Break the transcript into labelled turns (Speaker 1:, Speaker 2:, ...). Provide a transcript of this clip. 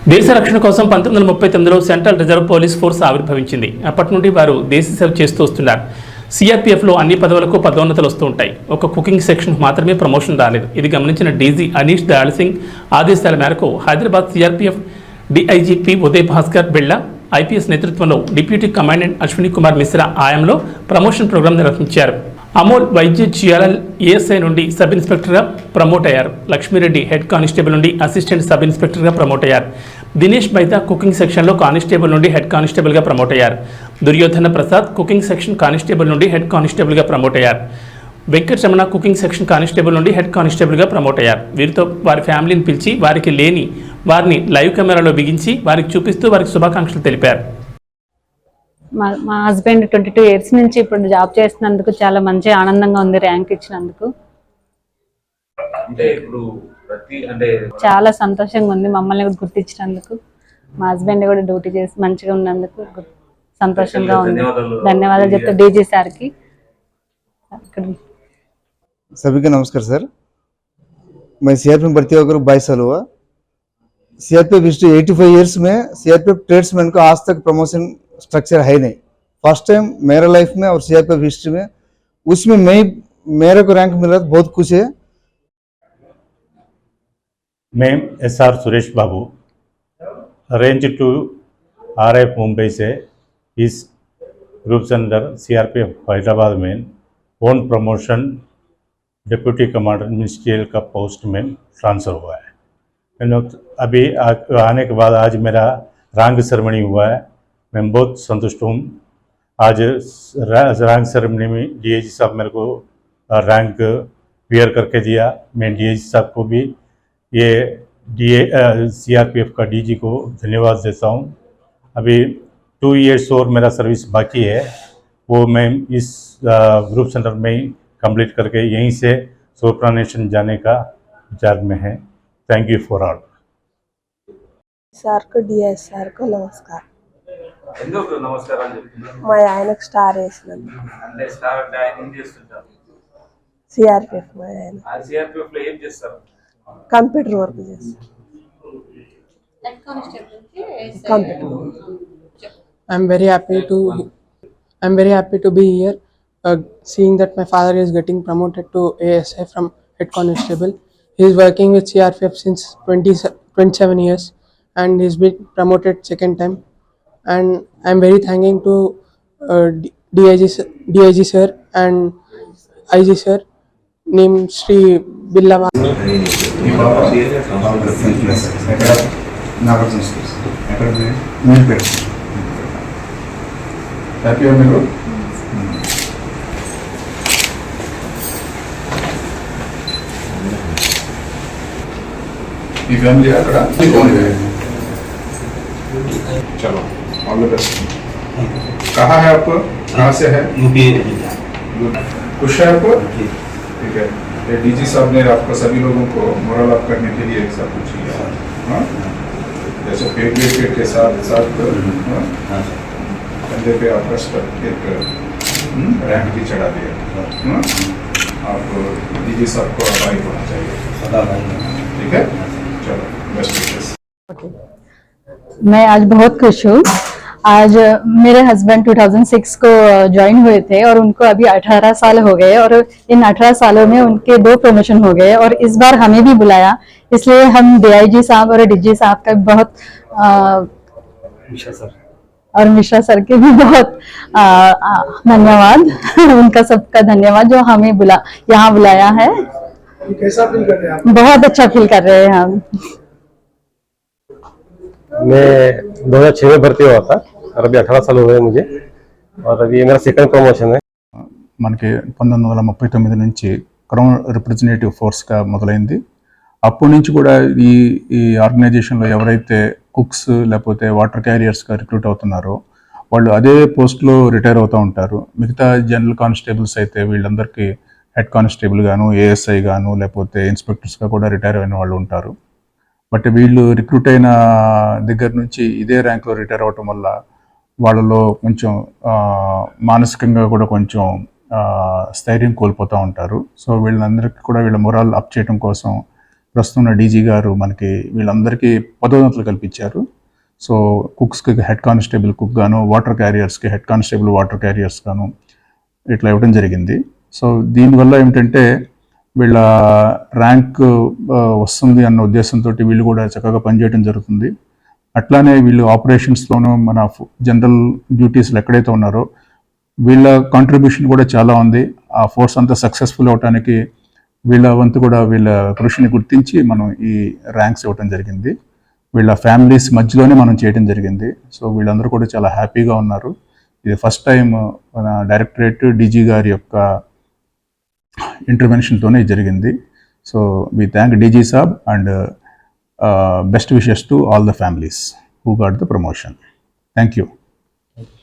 Speaker 1: దేశ రక్షణ కోసం 1939లో సెంట్రల్ రిజర్వ్ పోలీస్ ఫోర్స్ ఆవిర్భవించింది. అప్పటి నుండి వారు దేశ సేవ చేస్తూ వస్తున్నారు. సిఆర్పీఎఫ్లో అన్ని పదవులకు పదోన్నతులు వస్తూ ఉంటాయి. ఒక కుకింగ్ సెక్షన్ మాత్రమే ప్రమోషన్ రాలేదు. ఇది గమనించిన డీజీ అనీష్ దయాళ్ సింగ్ ఆదేశాల మేరకు Hyderabad CRPF DIGP Uday Bhaskar Billa IPS నేతృత్వంలో డిప్యూటీ కమాండెంట్ అశ్విని కుమార్ మిశ్రా ఆయంలో ప్రమోషన్ ప్రోగ్రాం నిర్వహించారు. అమోల్ వైద్య జియాలల్ ఏఎస్ఐ నుండి సబ్ ఇన్స్పెక్టర్గా ప్రమోట్ అయ్యారు. లక్ష్మీరెడ్డి హెడ్ కానిస్టేబుల్ నుండి అసిస్టెంట్ సబ్ ఇన్స్పెక్టర్గా ప్రమోట్ అయ్యారు. దినేష్ బైతా కుకింగ్ సెక్షన్లో కానిస్టేబుల్ నుండి హెడ్ కానిస్టేబుల్గా ప్రమోట్ అయ్యారు. Duryodhana Prasad cooking section constable నుండి హెడ్ కానిస్టేబుల్గా ప్రమోట్ అయ్యారు. వెంకటరమణ కుకింగ్ సెక్షన్ కానిస్టేబుల్ నుండి హెడ్ కానిస్టేబుల్గా ప్రమోట్ అయ్యారు. వీరితో వారి ఫ్యామిలీని పిలిచి వారిని లైవ్ కెమెరాలో బిగించి వారికి చూపిస్తూ వారికి శుభాకాంక్షలు తెలిపారు.
Speaker 2: మా హస్బెండ్ 22 ఇయర్స్ నుంచి ఇప్పుడు జాబ్ చేస్తున్నందుకు చాలా మంచి ఆనందంగా ఉంది. ర్యాంక్ ఇచ్చినందుకు చాలా సంతోషంగా ఉంది. మమ్మల్ని కూడా గుర్తించినందుకు, మా హస్బెండ్ కూడా డ్యూటీ చేసి మంచిగా ఉన్నందుకు సంతోషంగా ఉంది. ధన్యవాదాలు చెప్తా డీజీ సార్కి.
Speaker 3: सभी को नमस्कार सर। मैं सीआरपीएफ में भर्ती होकर 22 साल हुआ। सीआरपीएफ हिस्ट्री 85 इयर्स में सीआरपीएफ ट्रेड्समैन को आज तक प्रमोशन स्ट्रक्चर है नहीं। फर्स्ट टाइम मेरा लाइफ में और सीआरपीएफ हिस्ट्री में उसमें मेरे को रैंक मिला, बहुत खुश है।
Speaker 4: मैं SR Suresh Babu, range 2 RF Mumbai से इस ग्रुप से अंदर सीआरपीएफ हैदराबाद में own promotion deputy commander ministerial का पोस्ट में ट्रांसफ़र हुआ है। अभी आने के बाद आज मेरा रैंक सेरेमनी हुआ है। मैं बहुत संतुष्ट हूँ। आज रैंक सेरेमनी में डीआईजी साहब मेरे को रैंक वियर करके दिया। मैं डीआईजी साहब को भी ये सीआरपीएफ का डीजी को धन्यवाद देता हूँ। अभी 2 इयर्स और मेरा सर्विस बाकी है, वो मैं इस ग्रुप सेंटर में ही कंप्लीट करके यहीं से सुप्रानेशन जाने का विचार में है। Thank you for all.
Speaker 5: Sir కు డిఎస్ సార్ కు నమస్కారం.
Speaker 1: ఎందుకు నమస్కారాలు చెప్తున్నారు?
Speaker 5: మా ఆయనకు స్టార్ వేసినందుకు.
Speaker 1: అంటే స్టార్ అంటే ఆయన ఏం చేస్తుంటారు?
Speaker 5: సిఆర్పిఎఫ్ మా ఆయన.
Speaker 1: ఆ సిఆర్పిఎఫ్ లో ఏం చేస్తారు?
Speaker 5: కంప్యూటర్ వర్క్ చేస్తారు. Computer.
Speaker 6: I'm very happy to be here, seeing that my father is getting promoted to ASI from head constable. He is working with CRPF since 27 years and he's been promoted second time. And I'm very thanking to DIG sir and IG sir, named Sri Billava.
Speaker 7: Happy మీరు మీ family అక్కడ चलो all the best. कहाँ है आप? कहाँ से है? UP. खुश है आप? ठीक है। ये डीजी साहब ने आपको सभी लोगों को मोरल अप करने के लिए सब कुछ किया, हाँ? जैसे पे ग्रेड के साथ कंधे पे आपका एक रैंक भी चढ़ा दिया। आप डीजी साहब को आभारी होना चाहिए, ठीक है? चलो बेस्ट विशेस।
Speaker 2: मैं आज बहुत खुश हूँ। आज मेरे हस्बैंड 2006 को ज्वाइन हुए थे और उनको अभी 18 साल हो गए और इन 18 सालों में उनके 2 प्रमोशन हो गए और इस बार हमें भी बुलाया, इसलिए हम डीआईजी साहब और डीजी साहब का बहुत और मिश्रा सर के भी बहुत धन्यवाद। उनका सबका धन्यवाद जो हमें यहाँ बुलाया है।
Speaker 7: कैसा फील कर रहे हैं आप?
Speaker 2: बहुत अच्छा फील कर रहे हैं हम।
Speaker 8: मैं 2006 में भर्ती हुआ था और अभी 18 साल हो गए मुझे और अभी मेरा सेकंड प्रमोशन है।
Speaker 7: మనకి 1939 నుంచి క్రౌన్ రిప్రజెంటేటివ్ ఫోర్స్గా మొదలైంది. అప్పటి నుంచి కూడా ఈ ఆర్గనైజేషన్లో ఎవరైతే కుక్స్ లేకపోతే వాటర్ క్యారియర్స్గా రిక్రూట్ అవుతున్నారో వాళ్ళు అదే పోస్ట్లో రిటైర్ అవుతూ ఉంటారు. మిగతా జనరల్ కానిస్టేబుల్స్ అయితే వీళ్ళందరికీ హెడ్ కానిస్టేబుల్ గాను, ఏఎస్ఐ గాను లేకపోతే ఇన్స్పెక్టర్స్గా కూడా రిటైర్ అయిన వాళ్ళు ఉంటారు. బట్ వీళ్ళు రిక్రూట్ అయిన దగ్గర నుంచి ఇదే ర్యాంక్లో రిటైర్ అవటం వల్ల వాళ్ళలో కొంచెం మానసికంగా కూడా కొంచెం స్థైర్యం కోల్పోతూ ఉంటారు. సో వీళ్ళందరికీ కూడా వీళ్ళ మొరాల్ అప్ చేయడం కోసం ప్రస్తుతం ఉన్న డీజీ గారు మనకి వీళ్ళందరికీ పదోన్నతులు కల్పించారు. సో కుక్స్కి హెడ్ కానిస్టేబుల్ కుక్ గాను, వాటర్ క్యారియర్స్కి హెడ్ కానిస్టేబుల్ వాటర్ క్యారియర్స్ గాను ఇట్లా ఇవ్వడం జరిగింది. సో దీనివల్ల ఏమిటంటే వీళ్ళ ర్యాంక్ వస్తుంది అన్న ఉద్దేశంతో వీళ్ళు కూడా చక్కగా పనిచేయడం జరుగుతుంది. అట్లానే వీళ్ళు ఆపరేషన్స్లోనూ మన జనరల్ డ్యూటీస్లో ఎక్కడైతే ఉన్నారో వీళ్ళ కాంట్రిబ్యూషన్ కూడా చాలా ఉంది. ఆ ఫోర్స్ అంతా సక్సెస్ఫుల్ అవడానికి వీళ్ళ వంతు కూడా వీళ్ళ కృషిని గుర్తించి మనం ఈ ర్యాంక్స్ ఇవ్వడం జరిగింది. వీళ్ళ ఫ్యామిలీస్ మధ్యలోనే మనం చేయడం జరిగింది. సో వీళ్ళందరూ కూడా చాలా హ్యాపీగా ఉన్నారు. ఇది ఫస్ట్ టైం మన డైరెక్టరేట్ డీజీ గారి యొక్క ఇంటర్వెన్షన్తోనే జరిగింది. So we thank DG Saab and best wishes to all the families who got the promotion. Thank you.